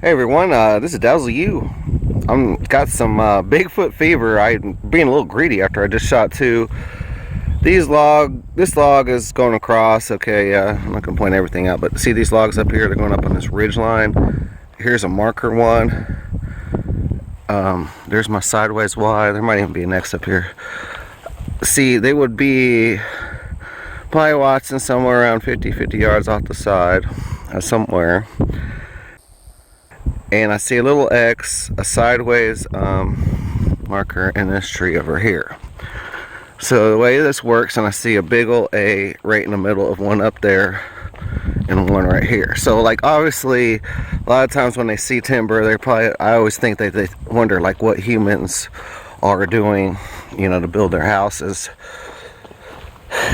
Hey everyone, this is Dazzle You. I'm got some Bigfoot fever. I'm being a little greedy after I just shot two. This log is going across. Okay, I'm not gonna point everything out, but see these logs up here? They're going up on this ridge line. Here's a marker one. There's my sideways Y. There might even be a next up here. See, they would be probably watching somewhere around 50 yards off the side, somewhere. And I see a little X, a sideways marker in this tree over here. So the way this works, and I see a big old A right in the middle of one up there and one right here. So like obviously a lot of times when they see timber, they probably, I always think that they wonder like what humans are doing, you know, to build their houses.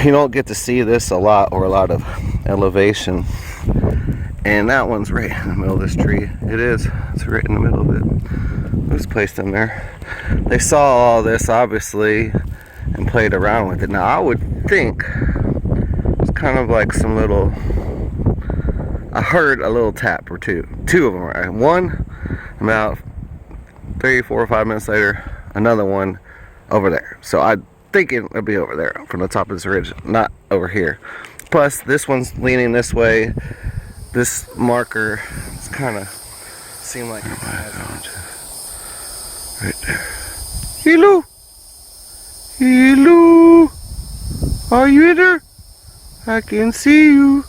You don't get to see this a lot, or a lot of elevation. And that one's right in the middle of this tree. It's right in the middle of it. It was placed in there. They saw all this obviously and played around with it. Now I would think it's kind of like some little, I heard a little tap or two of them, right? One about 3, 4, or 5 minutes later, another one over there. So I think it'll be over there from the top of this ridge, not over here. Plus this one's leaning this way. This marker, it's kind of seemed like it right there. Hello, hello, are you in there? I can see you.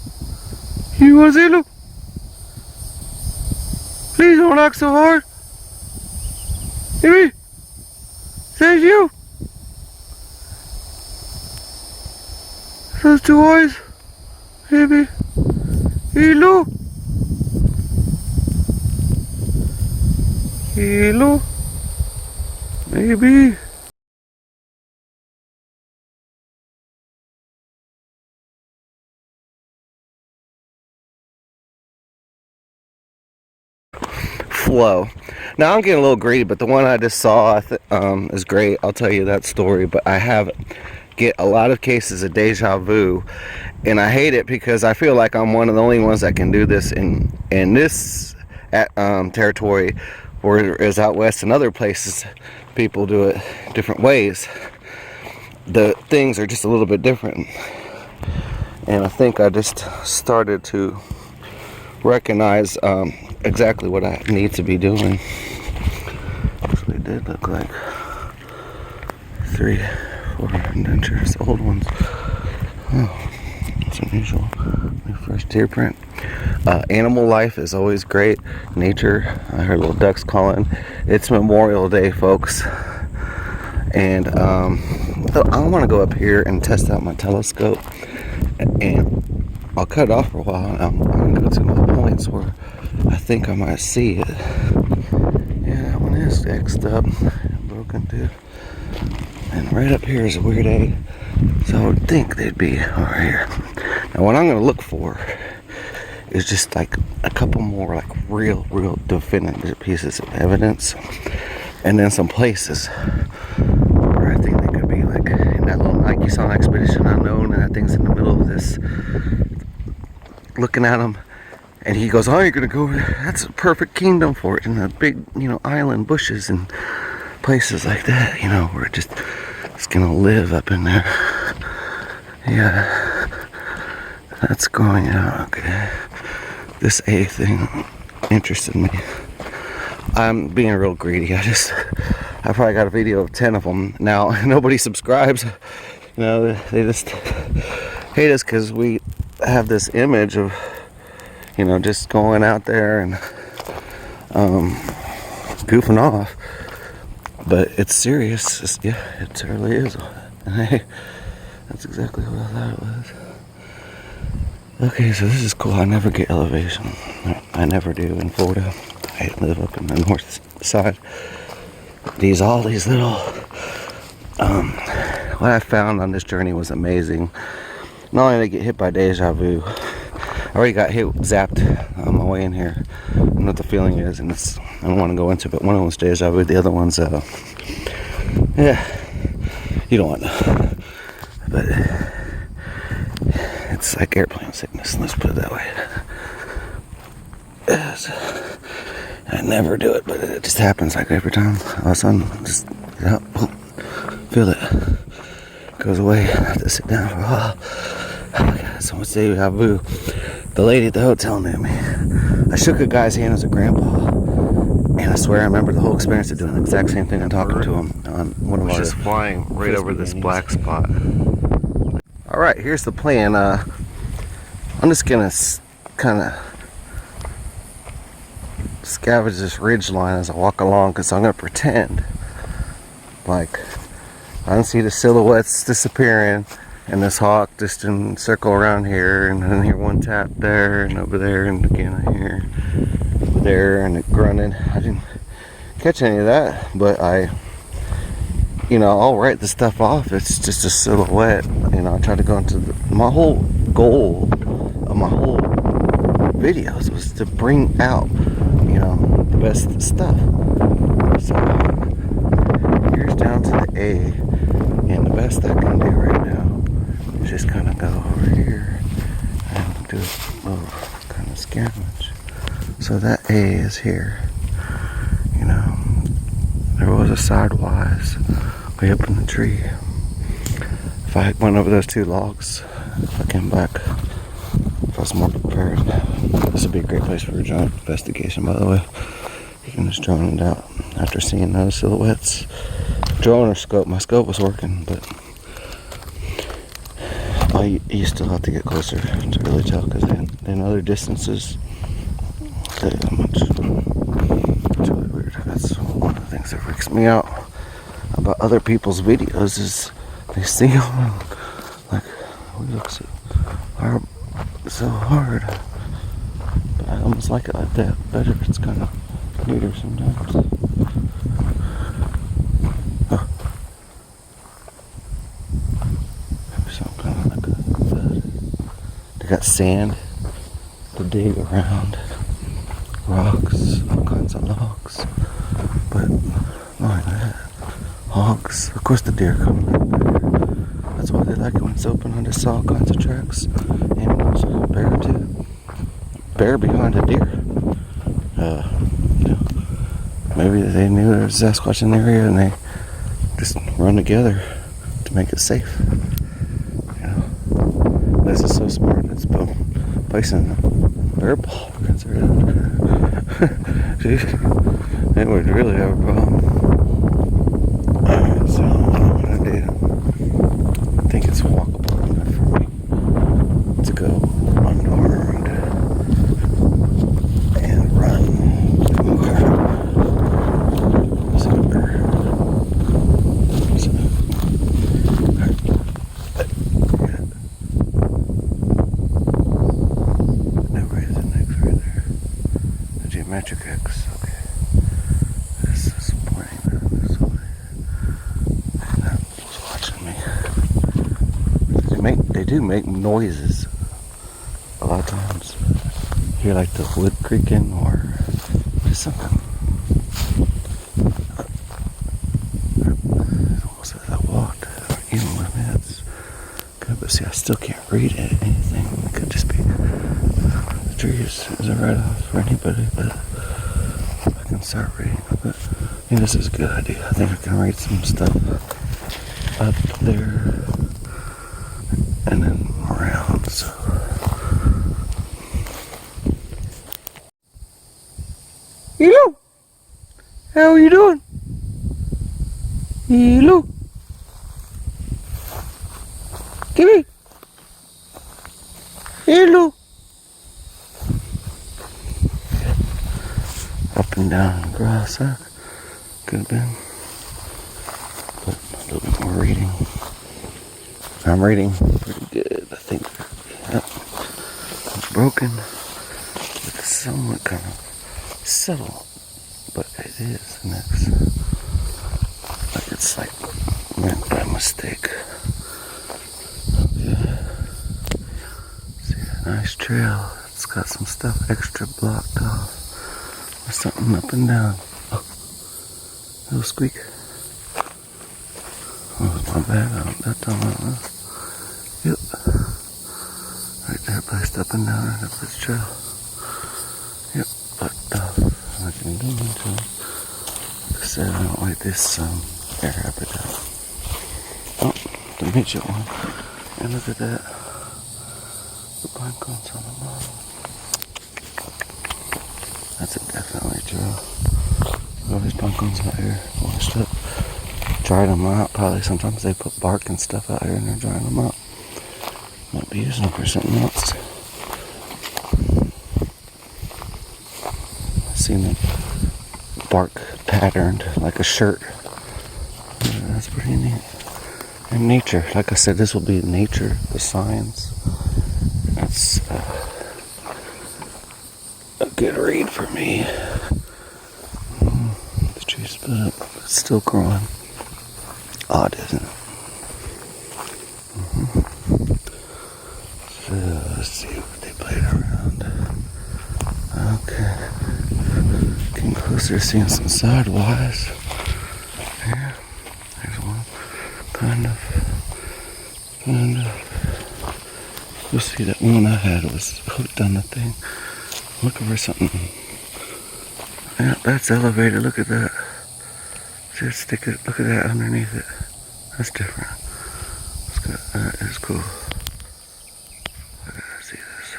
You was hello. Please don't act so hard. Maybe says you. Those two eyes, maybe. Hello. Hello. Maybe. Flow. Now I'm getting a little greedy, but the one I just saw is great. I'll tell you that story, but I get a lot of cases of deja vu, and I hate it because I feel like I'm one of the only ones that can do this in this territory, whereas out west and other places people do it different ways. The things are just a little bit different, and I think I just started to recognize exactly what I need to be doing. Actually, it did look like 3, 4 indentures, old ones. Oh, that's unusual. My first deer print. Animal life is always great. Nature. I heard little ducks calling. It's Memorial Day, folks, and I want to go up here and test out my telescope, and I'll cut it off for a while. I'm going to go to my points where I think I might see it. Yeah, that one is X'd up, broken too. And right up here is a weird A, so I would think they'd be over here. Now what I'm going to look for is just like a couple more like real definitive pieces of evidence, and then some places where I think they could be, like in that little Nike song Expedition Unknown, and that thing's in the middle of this, looking at them, and he goes, oh, you're gonna go over there? That's a perfect kingdom for it, and the big, you know, island bushes and places like that, you know, where it's gonna live up in there. Yeah, that's going out. Okay, this A thing interested me. I'm being real greedy. I probably got a video of 10 of them now. Nobody subscribes, you know. They just hate us because we have this image of, you know, just going out there and goofing off, but it's serious. Yeah, it really is. And hey, that's exactly what I thought it was. Okay, so this is cool. I never get elevation. I never do in Florida. I live up in the north side. All these little what I found on this journey was amazing. Not only did I get hit by deja vu, I already got zapped on my way in here. I don't know what the feeling is, and I don't want to go into it, but one of them was deja vu, the other one's yeah, you don't want to, but it's like airplane sickness, let's put it that way. I never do it, but it just happens like every time. All of a sudden, just get out, boom, feel it. Goes away. I have to sit down for a while. Oh, God, so much Dazzle You. The lady at the hotel knew me. I shook a guy's hand as a grandpa, and I swear I remember the whole experience of doing the exact same thing and talking to him on one of our. Just flying right over this black spot. All right, here's the plan. I'm just gonna kind of scavenge this ridge line as I walk along, because I'm gonna pretend like I don't see the silhouettes disappearing, and this hawk just in circle around here, and then hear one tap there, and over there, and again I hear over there, and it grunted. I didn't catch any of that, but I'll write the stuff off. It's just a silhouette. I try to go into my whole goal of my whole videos was to bring out, the best stuff. So here's down to the A, and the best I can do right now is just kind of go over here and do a little kind of scavenge. So that A is here. There was a sidewise way up in the tree. If I went over those 2 logs, if I came back, if I was more prepared, this would be a great place for a drone investigation, by the way. You can just drone it out after seeing those silhouettes. Drone or scope, my scope was working, but you still have to get closer to really tell, because they know their distances. I'll tell you how much. It's really weird. That's one of the things that freaks me out about other people's videos, is they see them and like, we look so hard. But I almost like it like that better. It's kind of neater sometimes. Oh. Maybe some kind of like that. They got sand to dig around, rocks, all kinds of logs. But not like that. Hogs. Of course the deer come right there. That's why they like it when it's open. I just saw all kinds of tracks. Animals, bear too. Bear behind a deer. Maybe they knew there was Sasquatch in the area and they just run together to make it safe. This is so smart. It's placing a bear paw right there. It would really have a problem. Alright, so what I did, I think it's walkable enough for me to go unarmed and run over somewhere. That raises the next right there. The geometric X, okay. This is pointing down this way. They do make noises a lot of times. You hear like the wood creaking or just something. It's almost as I walked, or even with me, that's good. But see, I still can't read anything. It could just be the trees is a write-off for anybody, but I can start reading. But I think this is a good idea. I think I can read some stuff up there. And then around, so. Hello! How are you doing? Hello! Come here! Hello! Up and down in the grass, that could have been. But a little bit more reading. I'm reading pretty good, I think. Yep. It's broken. It's somewhat kind of subtle, but it is, and it's like meant by mistake. Okay. See a nice trail. It's got some stuff extra blocked off. There's something up and down. Oh, little squeak. Oh, my bad. That time I don't know. Yep. Right there, placed up and down right up this trail. Yep, blocked off. And I can go into. Like I said, I don't like this air habitat. Oh, the midget one. And look at that. The pine cones on the bottom. That's a definitely true. All these pine cones out here washed up. Dried them out. Probably sometimes they put bark and stuff out here and they're drying them out. Might be using them for something else. I've seen them bark patterned like a shirt. That's pretty neat. And nature, like I said, this will be nature, the signs. That's a good read for me. The tree's split up, but it's still growing. Odd, isn't it? So let's see what they played around. Okay, getting closer, seeing some sidewise. Yeah, there's one. Kind of. You'll see that one I had was hooked on the thing. Looking for something. Yeah, that's elevated. Look at that. See it stick it. Look at that underneath it. That's different. It's good. That is cool. I gotta see this.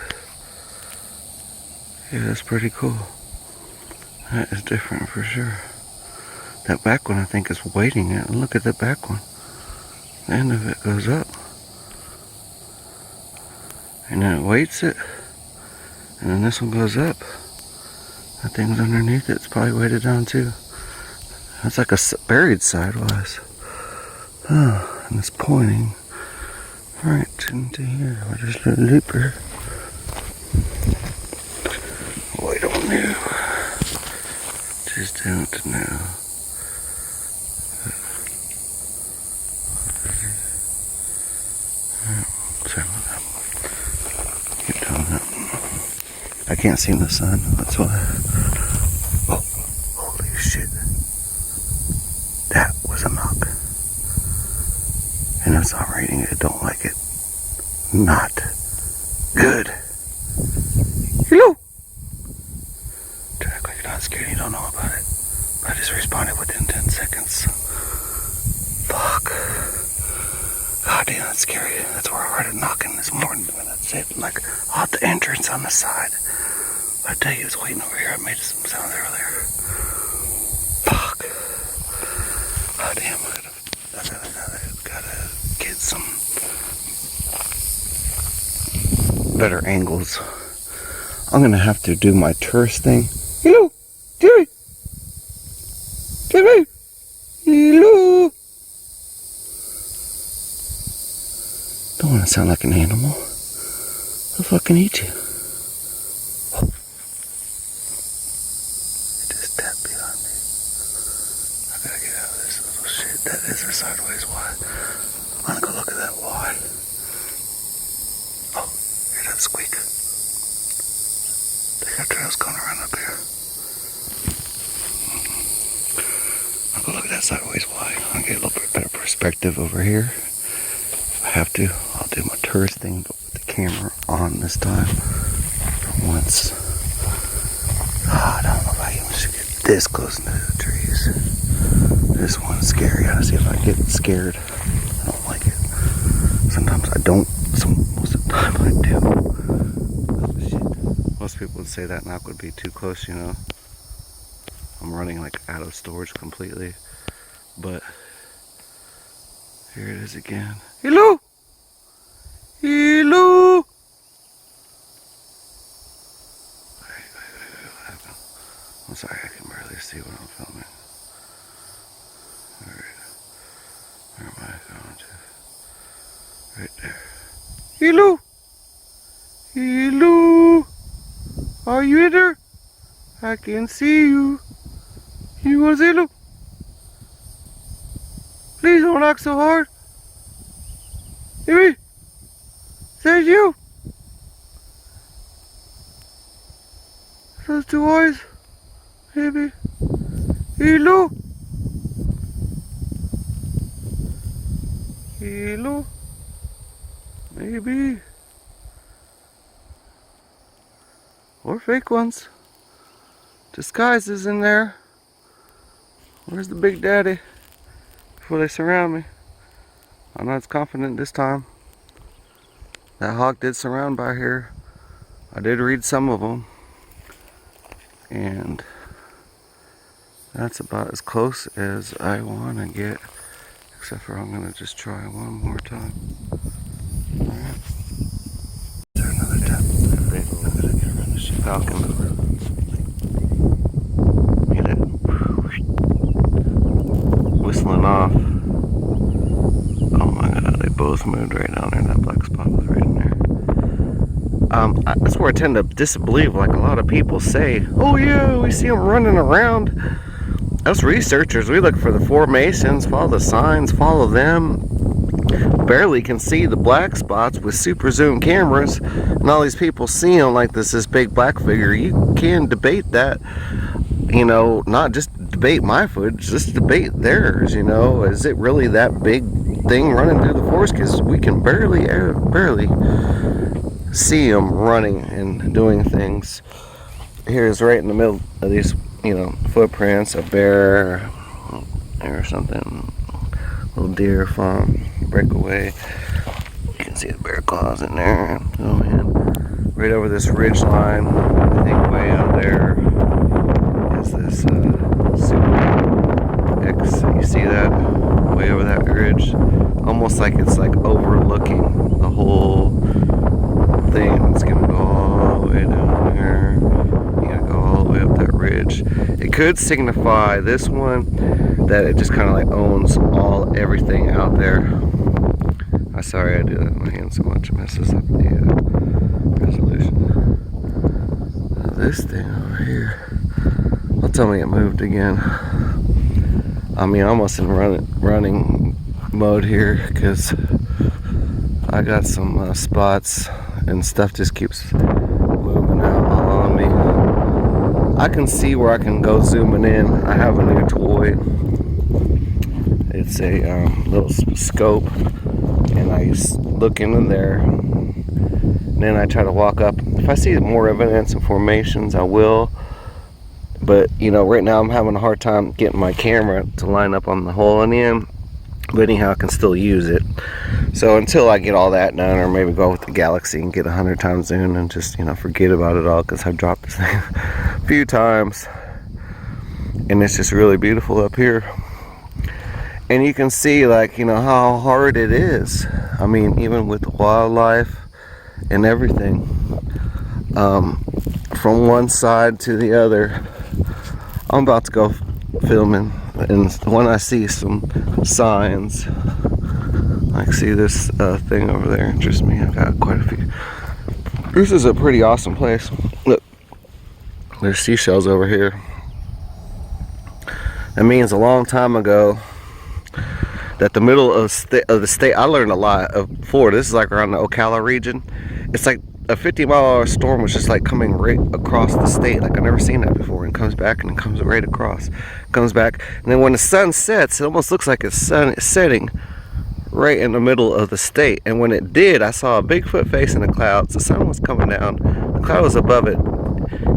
Yeah, that's pretty cool. That is different for sure. That back one I think is weighting it. Look at the back one. The end of it goes up. And then it weights it. And then this one goes up. That thing's underneath it. It's probably weighted down too. That's like a buried sidewise. Oh, and it's pointing right into here. Where there's a little looper. We don't know. Just don't know. Sorry about that. Keep doing that. I can't see in the sun, that's why. Oh, holy shit. That was a knock. And it's not raining it, don't like it. Not good. Hello! Act like you're not scared, you don't know about it. I just responded within 10 seconds. Fuck. God damn, that's scary. That's where I heard it knocking this morning when I said, like, off the entrance on the side. I tell you, he was waiting over here. I made some sounds earlier. Fuck. God damn, I gotta get some better angles. I'm gonna have to do my tourist thing. Hello, Jerry. Jerry. Hello. Don't want to sound like an animal. I'll fucking eat you. It just tapped behind me. I gotta get out of this little shit. That is a sideways Y. I'm gonna go look at that Y. Oh, hear that squeak? They got trails going around up here. I'll go look at that sideways Y. I'll get a little bit better perspective over here. If I have to, I'll do my tourist thing, but with the camera on this time for once. I don't know if I even should get this close into the trees. This one's scary. I gotta see if I get scared. I don't like it. Sometimes I don't. Most of the time I do. Oh shit. Most people would say that knock would be too close, you know. I'm running like out of storage completely. But here it is again. Hello! Hello! Wait, what happened? I'm sorry, I can barely see what I'm filming. Alright. Where am I going to? Right there. Hello! Hello! Are you there? I can see you. You wanna say hello? Please don't knock so hard. Amy! There's you! Those two eyes? Maybe. Hello? Hello? Maybe. Or fake ones. disguises in there. Where's the big daddy? Before they surround me. I'm not as confident this time. That hawk did surround by here. I did read some of them. And that's about as close as I want to get. Except for I'm going to just try one more time. Alright. Is there another tap? Falcon. Get it. Whistling off. Oh my god, they both moved right down there. That black spot was right in there. That's where I tend to disbelieve, like a lot of people say, oh yeah, we see them running around. Us researchers, we look for the formations, follow the signs, follow them. Barely can see the black spots with super zoom cameras, and all these people see them like this big black figure. You can debate that, you know, not just debate my footage, just debate theirs, you know. Is it really that big thing running through the forest? Because we can barely see them running and doing things. Here's right in the middle of these, you know, footprints, a bear or something, little deer fawn breakaway. You can see the bear claws in there. Oh man, right over this ridge line, I think way out there is this Super X. You see that way over that ridge? Almost like it's like overlooking the whole thing. It's gonna go all the way down there. You gotta go all the way up that ridge. It could signify this one that it just kind of like owns everything out there. I'm sorry I do that in my hand so much, it messes up the resolution. Now this thing over here, well, tell me it moved again. I mean, almost in running mode here, because I got some spots and stuff just keeps moving out all on me. I can see where I can go zooming in. I have a new toy. It's a little scope, and I look into there, and then I try to walk up. If I see more evidence and formations, I will. But you know, right now I'm having a hard time getting my camera to line up on the hole in the end. But anyhow, I can still use it. So until I get all that done, or maybe go with the Galaxy and get 100 times zoom and just, you know, forget about it all, because I've dropped this thing a few times, and it's just really beautiful up here. And you can see, like, you know, how hard it is. I mean, even with the wildlife and everything, from one side to the other. I'm about to go filming, and when I see some signs, like see this thing over there interests me. I've got quite a few. This is a pretty awesome place. Look, there's seashells over here. That means a long time ago that the middle of the state, I learned a lot of Florida. This is like around the Ocala region. It's like a 50-mile-an-hour storm was just like coming right across the state. Like I've never seen that before. And comes back and it comes right across. Comes back, and then when the sun sets, it almost looks like it's setting right in the middle of the state. And when it did, I saw a Bigfoot face in the clouds. The sun was coming down. The cloud was above it.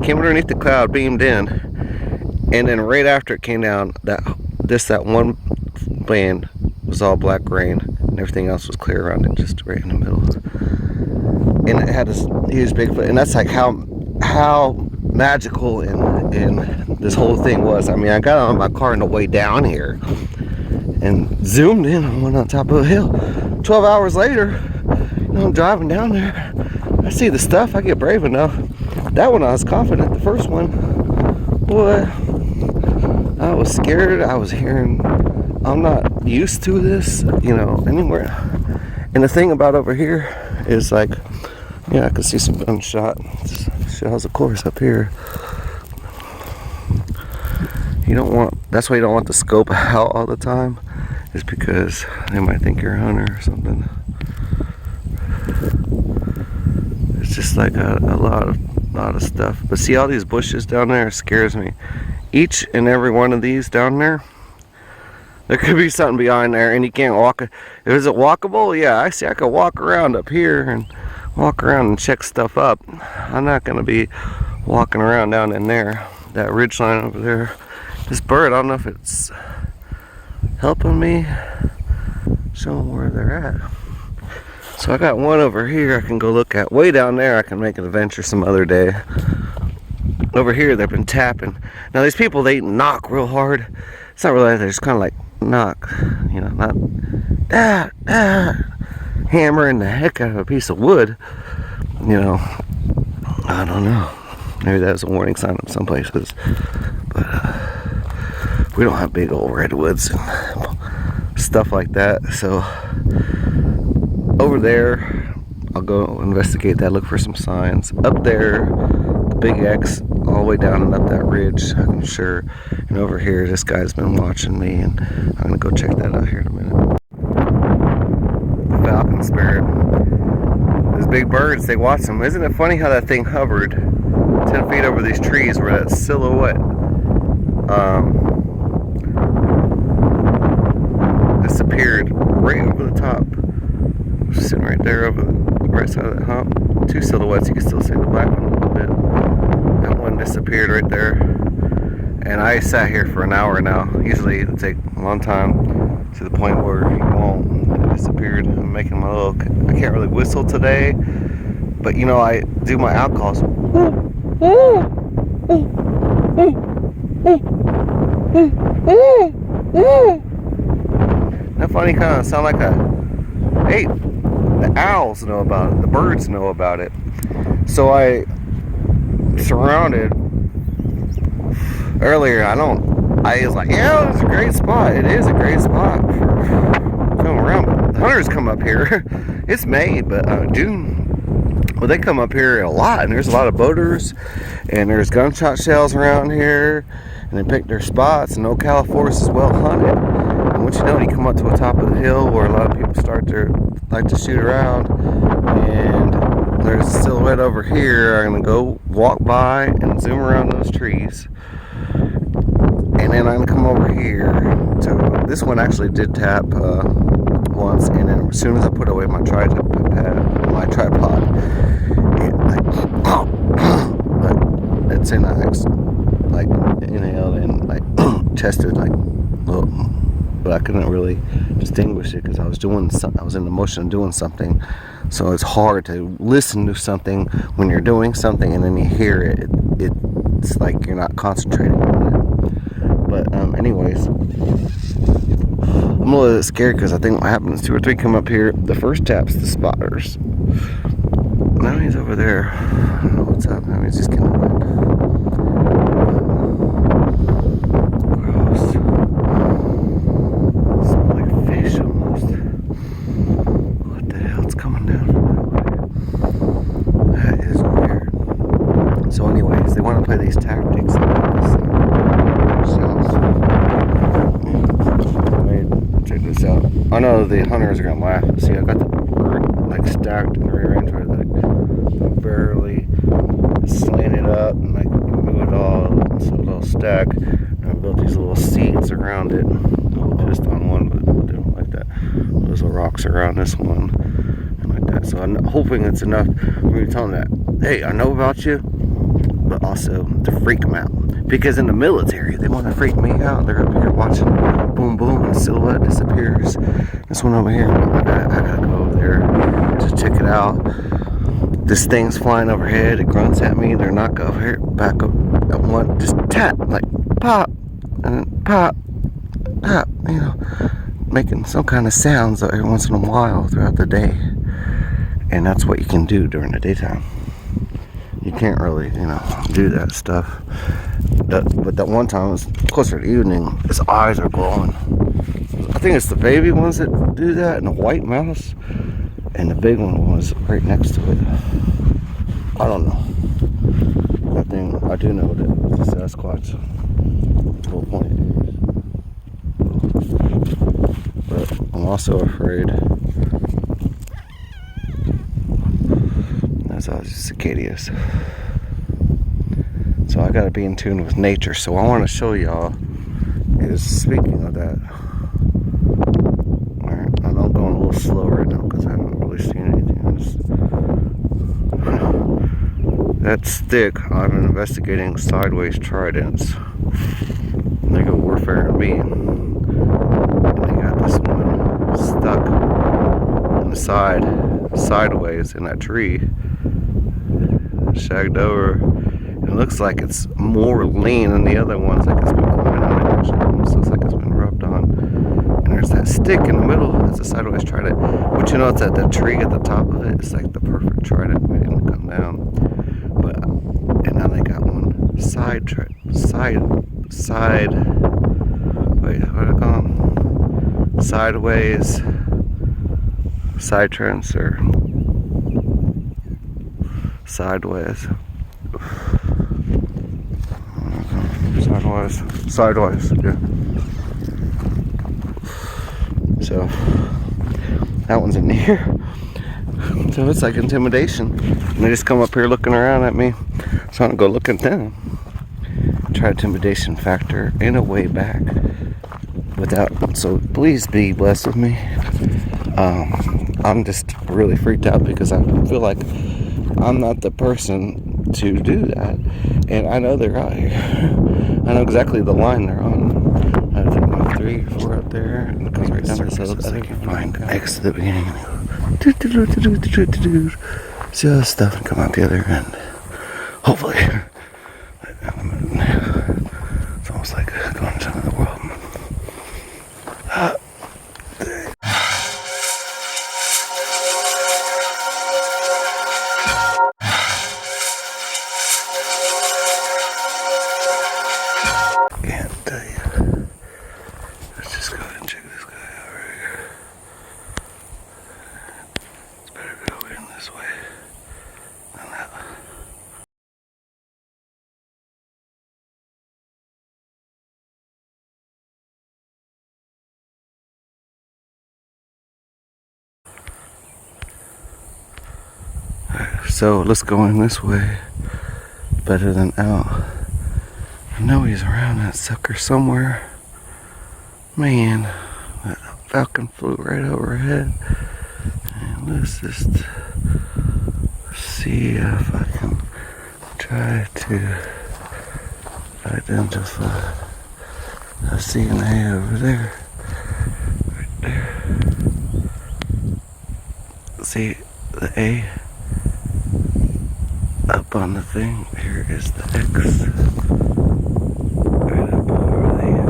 Came underneath the cloud, beamed in, and then right after it came down, that one band was all black rain, and everything else was clear around it, just right in the middle. And it had this huge Bigfoot, and that's like how magical and this whole thing was. I mean, I got out of my car on the way down here and zoomed in and went on top of a hill. 12 hours later, you know, I'm driving down there. I see the stuff. I get brave enough. That one I was confident. The first one, boy, I was scared. I was hearing. I'm not used to this, you know, anywhere. And the thing about over here is, like, yeah, I can see some gunshot shells, of course, up here. That's why you don't want the scope out all the time, is because they might think you're a hunter or something. It's just like a lot of stuff. But see all these bushes down there, it scares me. Each and every one of these down there, there could be something behind there, and you can't walk it. Is it walkable? Yeah, I see. I could walk around up here and walk around and check stuff up. I'm not going to be walking around down in there. that ridge line over there. This bird, I don't know if it's helping me show them where they're at. So I got one over here I can go look at. Way down there I can make an adventure some other day. Over here they've been tapping. Now these people, they knock real hard. It's not really, they just kind of like knock, you know, not hammering the heck out of a piece of wood. You know, I don't know. Maybe that's a warning sign in some places. But we don't have big old redwoods and stuff like that. So over there, I'll go investigate that, look for some signs. Up there, the big X, all the way down and up that ridge, I'm sure. And over here, this guy's been watching me, and I'm gonna go check that out here in a minute. The falcon spirit. Those big birds, they watch them. Isn't it funny how that thing hovered 10 feet over these trees where that silhouette disappeared right over the top. Sitting right there over the right side of that hump. Two silhouettes, you can still see the black one a little bit. That one disappeared right there. And I sat here for an hour now. Usually it'll take a long time, to the point where it won't. It disappeared. I'm making my little, I can't really whistle today, but you know, I do my out calls. That funny, kind of sound like a, hey, the owls know about it, the birds know about it. So I surrounded earlier, I was like, yeah, it's a great spot. It is a great spot for coming around. But the hunters come up here. It's May, but June. Well, they come up here a lot, and there's a lot of boaters, and there's gunshot shells around here, and they pick their spots, and Ocala Forest is well hunted. And once you know it, you come up to the top of the hill where a lot of people start to like to shoot around, and there's a silhouette over here. I'm gonna go walk by and zoom around those trees, and then I'm gonna come over here to, this one actually did tap once, and then as soon as I put away my tripod, it like, it's in like inhaled and like chested like little, but I couldn't really distinguish it because I was doing something. I was in the motion of doing something, so it's hard to listen to something when you're doing something and then you hear it. It's like you're not concentrating on it. But anyways, I'm a little scared because I think what happens, 2 or 3 come up here. The first tap's the spotters. Now he's over there. I don't know what's happening. He's just getting wet. Gross. Smells like fish almost. What the hell? It's coming down from that way. That is weird. So anyways, they want to play these tactics like this. Check this out. I know the hunters are gonna laugh. See, I got the bird like stacked in the rear end, where like barely slanted up and like move it all so it'll stack. And I built these little seats around it. I'll just on one, but they don't like that. Those little rocks around this one and like that. So I'm hoping it's enough for me to tell them that, hey, I know about you, but also to freak them out. Because in the military, they want to freak me out. They're up here watching, boom, boom, and the silhouette disappears. This one over here, I gotta go over there, just check it out. This thing's flying overhead, it grunts at me, they're not over here, back up at one, just tap, like pop, and pop, pop, you know, making some kind of sounds every once in a while throughout the day. And that's what you can do during the daytime. You can't really, you know, do that stuff. But that one time, it was closer to evening, his eyes are glowing. I think it's the baby ones that do that, and the white mouse, and the big one was right next to it. I don't know. That thing, I do know that it's a Sasquatch. Little pointy ears. But I'm also afraid. That's all cicadas. So I gotta be in tune with nature. So I want to show y'all is, speaking of that. Alright, I know I'm going a little slow right now because I haven't really seen anything. that stick, I'm investigating sideways tridents. They go warfare and me. And they got this one stuck in the sideways in that tree. Shagged over. It looks like it's more lean than the other ones, like it's been climbing on it. Actually, it almost looks like it's been rubbed on. And there's that stick in the middle. It's a sideways trident. But you know, it's at the tree at the top of it. It's like the perfect trident waiting to come down. But and now they got one side. Wait, what do I call them? Sideways side trends or sideways. Sideways, yeah. So that one's in here. So it's like intimidation. And they just come up here looking around at me. So I'm gonna go look at them. Try intimidation factor in a way back without. So please be blessed with me. I'm just really freaked out because I feel like I'm not the person to do that, and I know they're out here. I know exactly the line they're on. I think about 3 or 4 up there, and it goes right down. So it looks like you find X at the beginning. See all this stuff and come out the other end. Hopefully. It's almost like going to another world. Can't tell you. Let's just go ahead and check this guy out right here. It's better go in this way than that. Alright, so let's go in this way. Better than out. I know he's around that sucker somewhere. Man, that falcon flew right overhead. And let's just see if I can try to identify. I see an A over there. Right there. See the A up on the thing. Here is the X. Right up over there.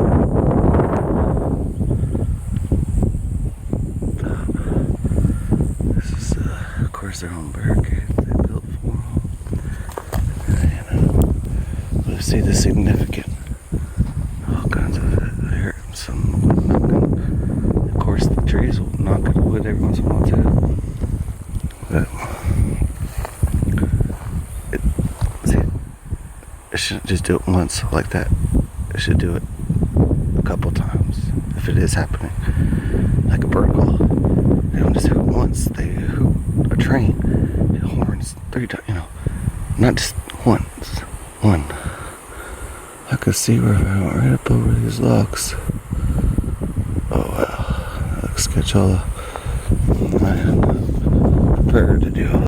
This is, of course, their own barricades they built for them. And, we'll see the significant. All kinds of it there. Some wood knocking. Of course, the trees will knock at wood every once in a while too. But it shouldn't just do it once like that. It should do it a couple times if it is happening. Like a bird call. They don't just do it once. They hoot a train. It horns 3 times, you know. Not just once. One. I could see where I went right up over these logs. Oh wow. That looks sketch all. I am not prepared to do all